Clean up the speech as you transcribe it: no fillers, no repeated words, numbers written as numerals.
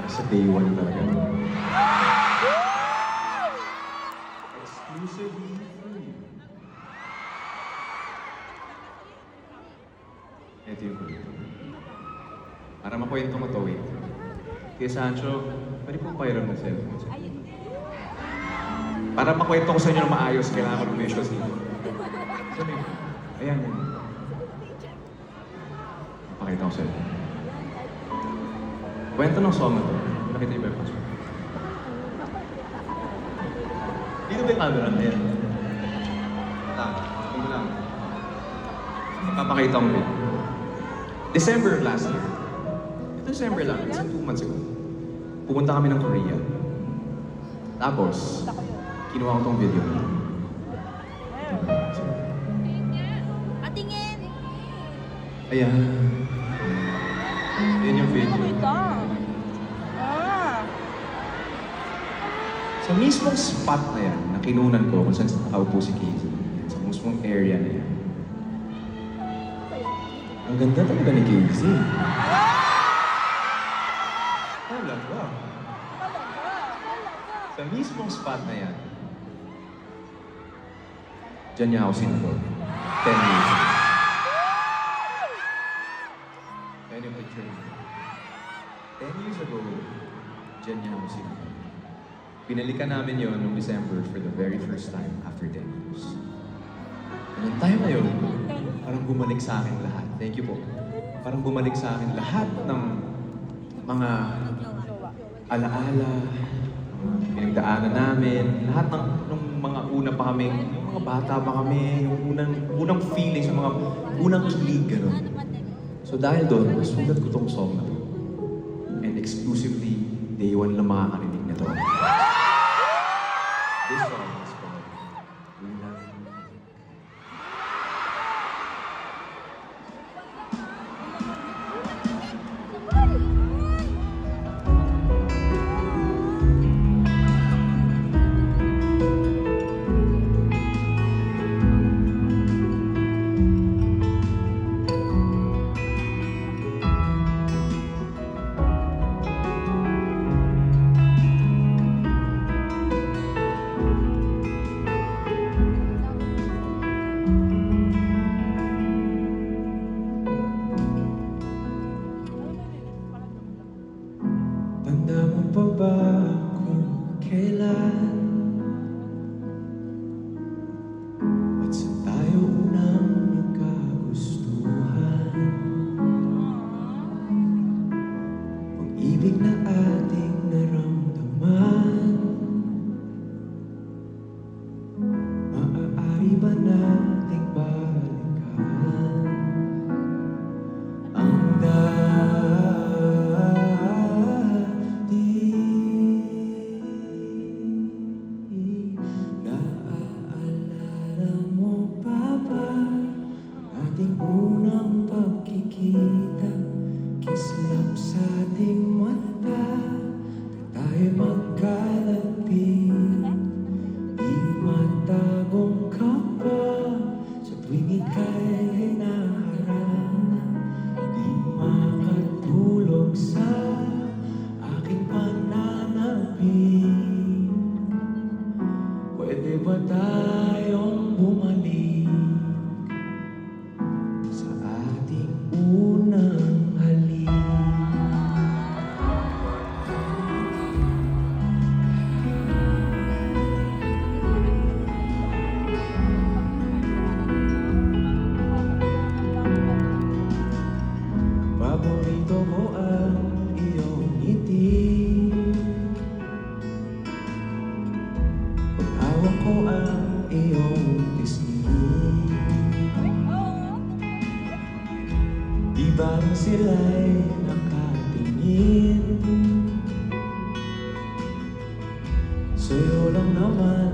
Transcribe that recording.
Sa day one talaga. Exclusively for you. Ito yung kulito. Para makwento ko to, wait. Kaya Sancho, pwede pong pairam ng cellphone. Para makwento ko sa inyo na maayos, kailangan ko ng visuals dito. Sabi, ayan yan. Pakita ko sa inyo. Kwento ng song na to. Nakita niyo ba yung password? Dito ba yung camera? Ayan. Ito lang. Papakita ko rin. December of last year. December lang, it's 2 months ago. Pumunta kami ng Korea. Tapos, kinuha ko tong video na. Patingin! Ayan. Ayan yung video. Sa mismong spot na yan, na kinunan ko kung saan nakaupo si Casey. Sa mismong area na yan. Ang ganda talaga ni Casey. Talaga. Sa mismong spot na yan, dyan niya ako sinabot. 10 years ago. Ayan yung picture niya. 10 years ago, dyan niya ako sinabot. Pinalikan namin yon noong December for the very first time after 10 years. Noong time na yun, parang bumalik sa akin lahat. Thank you po. Parang bumalik sa akin lahat ng mga alaala, pinagdaanan namin, lahat ng mga una pa kami, yung mga bata pa kami, yung unang feeling, yung mga unang kilig, gano'n. So dahil doon, nasulat ko tong song na to. And exclusively, day one lang makakarinig na to. This song is called Unang Hilik. Tanda mo pa ba kung kailan at saan tayo unang nagkagustuhan? Pag-ibig na ating naramdaman, maaari ba nating balikan ang Naaalala mo pa ba ating unang pagkikita? Kislap sa ating mata, tayo magkalapit. Di matagong ka pa sa tuwing ika'y hinaharap. Di makatulog sa aking pananapin. Pwede ba tayong bumalik sa ating unang halik? Paborito ko ang iyong ngiti. Pag-hawak ko ang iyong pisngi. Di ba sila'y nakatingin? Sa'yo lang naman